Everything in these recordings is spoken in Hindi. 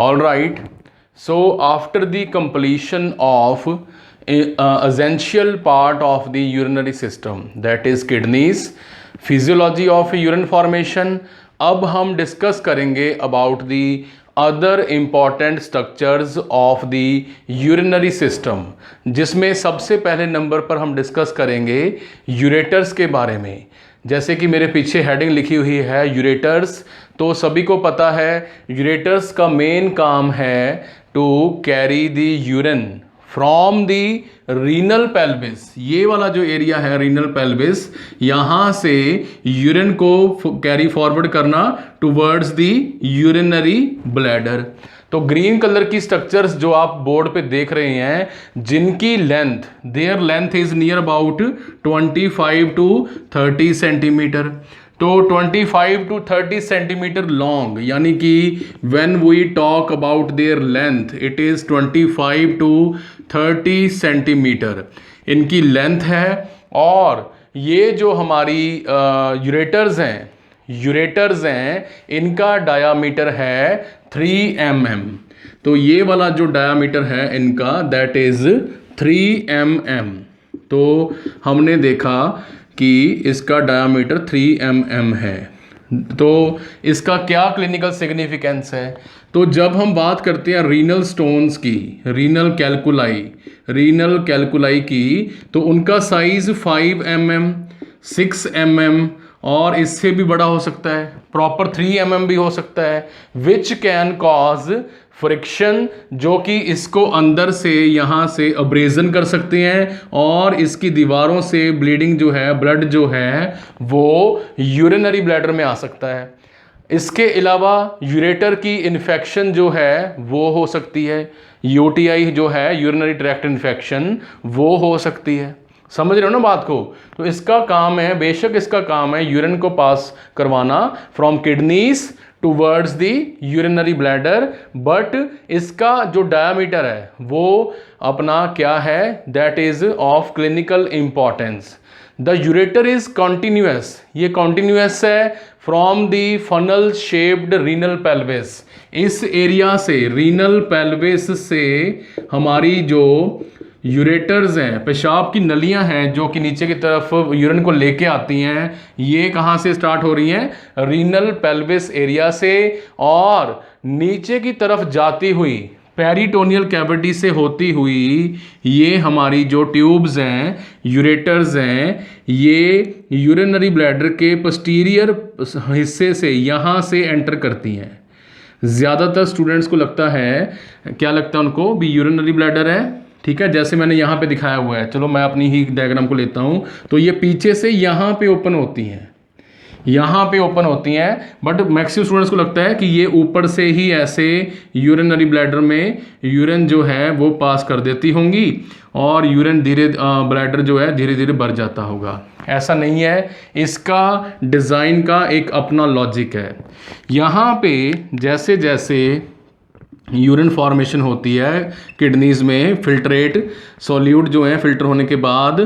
All right. So after the completion of essential part of the urinary system, that is kidneys, physiology of urine formation, अब हम डिस्कस करेंगे about the other important structures of the urinary system, जिसमें सबसे पहले नंबर पर हम डिस्कस करेंगे यूरेटर्स के बारे में। जैसे कि मेरे पीछे हेडिंग लिखी हुई है यूरेटर्स, तो सभी को पता है यूरेटर्स का मेन काम है to carry the urine from the renal pelvis. ये वाला जो एरिया है रीनल पेल्विस, यहाँ से यूरिन को कैरी फॉरवर्ड करना टुवर्ड्स दी यूरिनरी ब्लैडर। तो ग्रीन कलर की स्ट्रक्चर्स जो आप बोर्ड पे देख रहे हैं, जिनकी length, their length is near about 25 to 30 centimetre. तो 25 to 30 सेंटीमीटर लॉन्ग, यानी कि when we talk about their length it is 25 to 30 centimetre इनकी लेंथ है। और ये जो हमारी यूरेटर्स हैं इनका डायामीटर है 3 mm। तो ये वाला जो डायामीटर है इनका दैट इज़ 3 mm। तो हमने देखा कि इसका डायामीटर 3 mm है। तो इसका क्या क्लिनिकल सिग्निफिकेंस है? तो जब हम बात करते हैं रीनल स्टोन्स की, रीनल कैलकुलाई की, तो उनका साइज 5 mm, 6 mm और इससे भी बड़ा हो सकता है, प्रॉपर 3 mm भी हो सकता है, विच कैन कॉज फ्रिक्शन, जो कि इसको अंदर से यहाँ से अब्रेजन कर सकते हैं और इसकी दीवारों से ब्लीडिंग जो है, ब्लड जो है वो यूरिनरी ब्लैडर में आ सकता है। इसके अलावा यूरेटर की इन्फेक्शन जो है वो हो सकती है, यूटीआई जो है यूरिनरी ट्रैक्ट इन्फेक्शन वो हो सकती है। समझ रहे हो ना बात को? तो इसका काम है, बेशक इसका काम है यूरिन को पास करवाना from kidneys towards the urinary bladder, but इसका जो डायामीटर है वो अपना क्या है, that is of clinical importance. The ureter is continuous, ये कॉन्टिन्यूस है from the funnel shaped renal pelvis. इस एरिया से, रीनल पेल्विस से हमारी जो यूरेटर्स हैं, पेशाब की नलियां हैं जो कि नीचे की तरफ यूरिन को लेके आती हैं, ये कहाँ से स्टार्ट हो रही हैं? रीनल पेल्विस एरिया से, और नीचे की तरफ जाती हुई पेरिटोनियल कैविटी से होती हुई ये हमारी जो ट्यूब्स हैं, यूरेटर्स हैं, ये यूरिनरी ब्लैडर के पोस्टीरियर हिस्से से यहाँ से एंटर करती हैं। ज़्यादातर स्टूडेंट्स को लगता है, क्या लगता है उनको भी यूरिनरी ब्लैडर है, ठीक है, जैसे मैंने यहाँ पे दिखाया हुआ है। चलो मैं अपनी ही डायग्राम को लेता हूँ। तो ये पीछे से यहाँ पे ओपन होती हैं, यहाँ पे ओपन होती हैं, बट मैक्सिमम स्टूडेंट्स को लगता है कि ये ऊपर से ही ऐसे यूरिनरी ब्लैडर में यूरिन जो है वो पास कर देती होंगी और यूरिन ब्लैडर जो है धीरे धीरे बढ़ जाता होगा। ऐसा नहीं है, इसका डिज़ाइन का एक अपना लॉजिक है। यहाँ पे जैसे जैसे यूरिन फॉर्मेशन होती है किडनीज़ में, फिल्ट्रेट सॉल्यूट जो है फिल्टर होने के बाद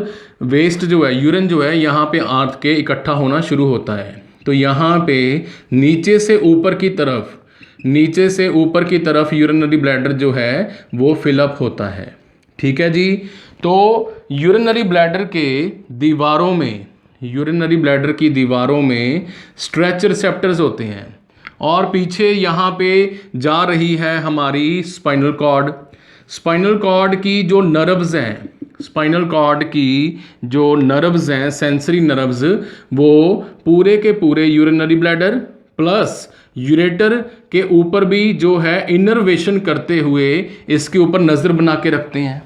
वेस्ट जो है, यूरिन जो है यहाँ पे आत के इकट्ठा होना शुरू होता है। तो यहाँ पे नीचे से ऊपर की तरफ यूरिनरी ब्लैडर जो है वो फिलअप होता है। ठीक है जी। तो यूरिनरी ब्लैडर की दीवारों में स्ट्रेच रिसेप्टर्स होते हैं, और पीछे यहाँ पे जा रही है हमारी स्पाइनल कॉर्ड की जो नर्व्स हैं, सेंसरी नर्व्स, वो पूरे के पूरे यूरिनरी ब्लैडर प्लस यूरेटर के ऊपर भी जो है इनर्वेशन करते हुए इसके ऊपर नज़र बना के रखते हैं।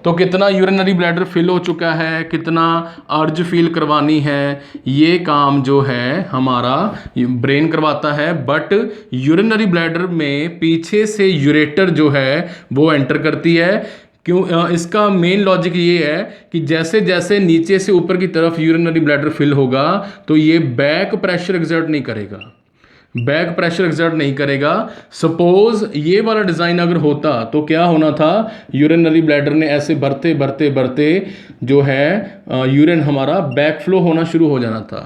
तो कितना यूरिनरी ब्लैडर फिल हो चुका है, कितना अर्ज फील करवानी है, ये काम जो है हमारा ब्रेन करवाता है, बट यूरिनरी ब्लैडर में पीछे से यूरेटर जो है वो एंटर करती है। क्यों? इसका मेन लॉजिक ये है कि जैसे जैसे नीचे से ऊपर की तरफ यूरिनरी ब्लैडर फिल होगा तो ये बैक प्रेशर एग्जर्ट नहीं करेगा। सपोज ये वाला डिज़ाइन अगर होता तो क्या होना था, यूरिनरी ब्लैडर ने ऐसे बढ़ते जो है यूरिन हमारा बैक फ्लो होना शुरू हो जाना था।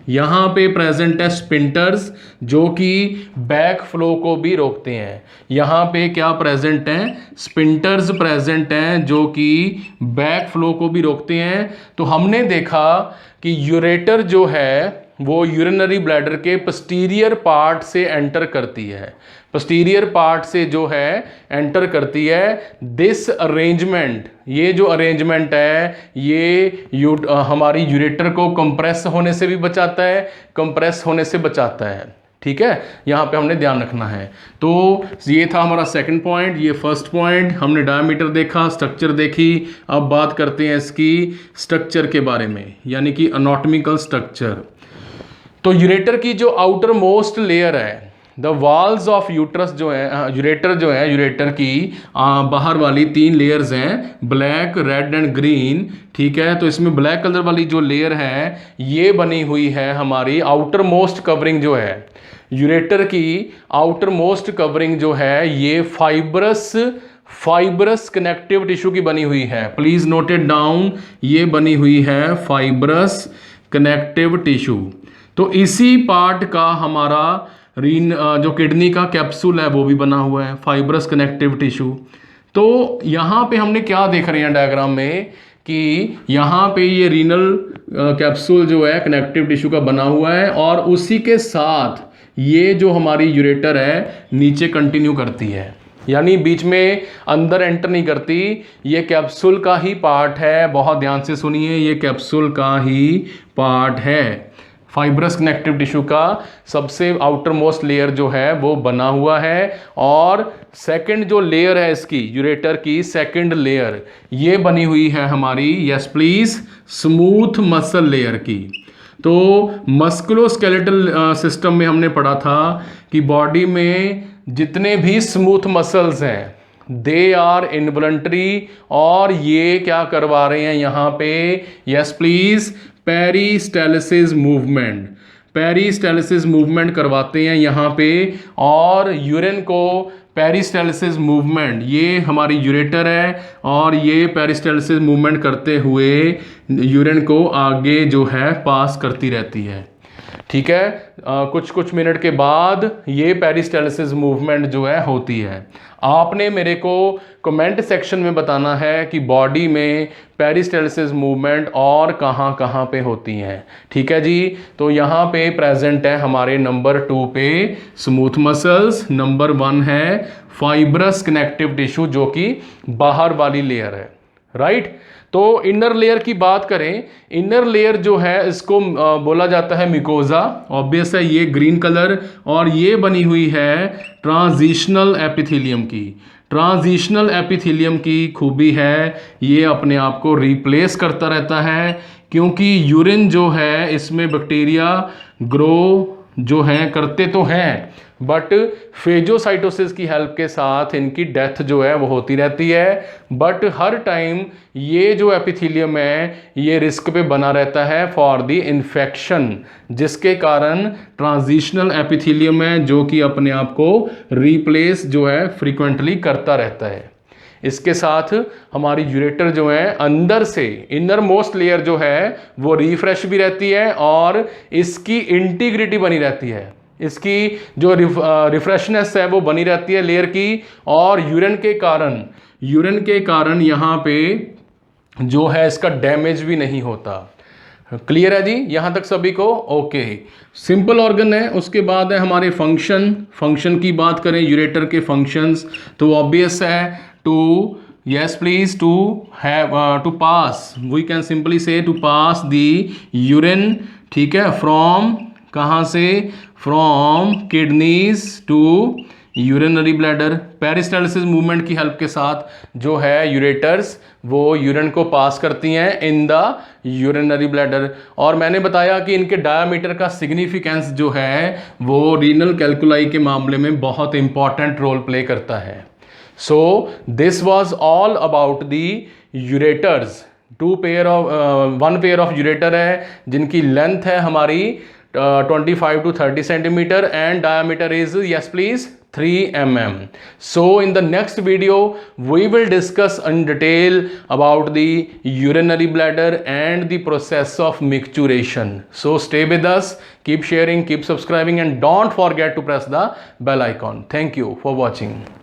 यहाँ पे प्रेजेंट है स्पिंटर्स जो कि बैक फ्लो को भी रोकते हैं। यहाँ पे क्या प्रेजेंट हैं? स्पिंटर्स प्रेजेंट हैं जो कि बैक फ्लो को भी रोकते हैं। तो हमने देखा कि यूरेटर जो है वो यूरिनरी ब्लैडर के पोस्टीरियर पार्ट से एंटर करती है, पोस्टीरियर पार्ट से जो है एंटर करती है। दिस अरेंजमेंट, ये जो अरेंजमेंट है ये हमारी यूरेटर को कंप्रेस होने से भी बचाता है, कंप्रेस होने से बचाता है। ठीक है, यहाँ पे हमने ध्यान रखना है। तो ये था हमारा सेकंड पॉइंट, ये फर्स्ट पॉइंट। हमने डायमीटर देखा, स्ट्रक्चर देखी। अब बात करते हैं इसकी स्ट्रक्चर के बारे में, यानी कि एनाटॉमिकल स्ट्रक्चर। तो यूरेटर की जो आउटर मोस्ट लेयर है, द वॉल्स ऑफ यूट्रस जो है, यूरेटर की बाहर वाली 3 लेयर्स हैं, ब्लैक, रेड एंड ग्रीन। ठीक है, तो इसमें ब्लैक कलर वाली जो लेयर है ये बनी हुई है हमारी आउटर मोस्ट कवरिंग जो है यूरेटर की। आउटर मोस्ट कवरिंग जो है ये फाइब्रस कनेक्टिव टिश्यू की बनी हुई है। प्लीज नोट इट डाउन, ये बनी हुई है फाइब्रस कनेक्टिव टिश्यू। तो इसी पार्ट का हमारा जो किडनी का कैप्सूल है वो भी बना हुआ है, फाइब्रस कनेक्टिव टिश्यू। तो यहाँ पे हमने क्या देख रहे हैं डायग्राम में कि यहाँ पे ये रीनल कैप्सूल जो है कनेक्टिव टिश्यू का बना हुआ है, और उसी के साथ ये जो हमारी यूरेटर है नीचे कंटिन्यू करती है, यानी बीच में अंदर एंटर नहीं करती। ये कैप्सूल का ही पार्ट है, बहुत ध्यान से सुनिए, ये कैप्सूल का ही पार्ट है। फाइब्रस कनेक्टिव टिश्यू का सबसे आउटर मोस्ट लेयर जो है वो बना हुआ है, और सेकंड जो लेयर है इसकी यूरेटर की सेकंड लेयर ये बनी हुई है हमारी, yes please, smooth muscle layer की। तो मस्कुलोस्केलेटल सिस्टम में हमने पढ़ा था कि बॉडी में जितने भी स्मूथ मसल्स हैं दे आर इनवॉलंटरी, और ये क्या करवा रहे हैं यहाँ पे, yes please, peristalsis movement, peristalsis movement करवाते हैं यहाँ पे। और यूरिन को पेरिस्टालिसिस मूवमेंट, ये हमारी यूरेटर है, और ये पेरिस्टालिसिस मूवमेंट करते हुए यूरिन को आगे जो है पास करती रहती है। ठीक है, कुछ मिनट के बाद ये पेरिस्टालिसिस मूवमेंट जो है होती है। आपने मेरे को कमेंट सेक्शन में बताना है कि बॉडी में पेरिस्टालिसिस मूवमेंट और कहाँ कहाँ पे होती हैं। ठीक है जी, तो यहाँ पे प्रेजेंट है हमारे नंबर 2 पे स्मूथ मसल्स, नंबर 1 है फाइब्रस कनेक्टिव टिश्यू जो कि बाहर वाली लेयर है, राइट। तो इनर लेयर की बात करें, इनर लेयर जो है इसको बोला जाता है मिकोजा, ऑब्वियस है, ये ग्रीन कलर, और ये बनी हुई है ट्रांजिशनल एपिथेलियम की। ट्रांजिशनल एपिथेलियम की खूबी है ये अपने आप को रिप्लेस करता रहता है, क्योंकि यूरिन जो है इसमें बैक्टीरिया ग्रो जो हैं करते तो हैं, बट फेजोसाइटोसिस की हेल्प के साथ इनकी डेथ जो है वो होती रहती है। बट हर टाइम ये जो एपिथेलियम है ये रिस्क पे बना रहता है फॉर द इन्फेक्शन, जिसके कारण ट्रांजिशनल एपिथेलियम है जो कि अपने आप को रिप्लेस जो है फ्रीक्वेंटली करता रहता है। इसके साथ हमारी यूरेटर जो है अंदर से इनर मोस्ट लेयर जो है वो रिफ्रेश भी रहती है, और इसकी इंटीग्रिटी बनी रहती है, इसकी जो रिफ्रेशनेस है वो बनी रहती है लेयर की। और यूरिन के कारण यहाँ पे जो है इसका डैमेज भी नहीं होता। क्लियर है जी यहाँ तक सभी को? ओके, सिंपल ऑर्गन है। उसके बाद है हमारे फंक्शन की बात करें यूरेटर के फंक्शंस, तो ऑब्वियस है to, yes please, to have to pass, we can simply say to pass the urine, ठीक है, from कहाँ से, from kidneys to urinary bladder. Peristalsis movement की हेल्प के साथ जो है यूरेटर्स वो यूरिन को पास करती हैं इन द यूरिनरी ब्लैडर। और मैंने बताया कि इनके डायामीटर का सिग्निफिकेंस जो है वो रीनल कैलकुलाई के मामले में बहुत इंपॉर्टेंट रोल प्ले करता है। So this was all about the ureters. one pair of ureter है जिनकी लेंथ है हमारी 25 to 30 centimetre, and diameter is, yes please, 3 mm. So in the next video we will discuss in detail about the urinary bladder and the process of micturition. So stay with us, keep sharing, keep subscribing, and don't forget to press the bell icon. Thank you for watching.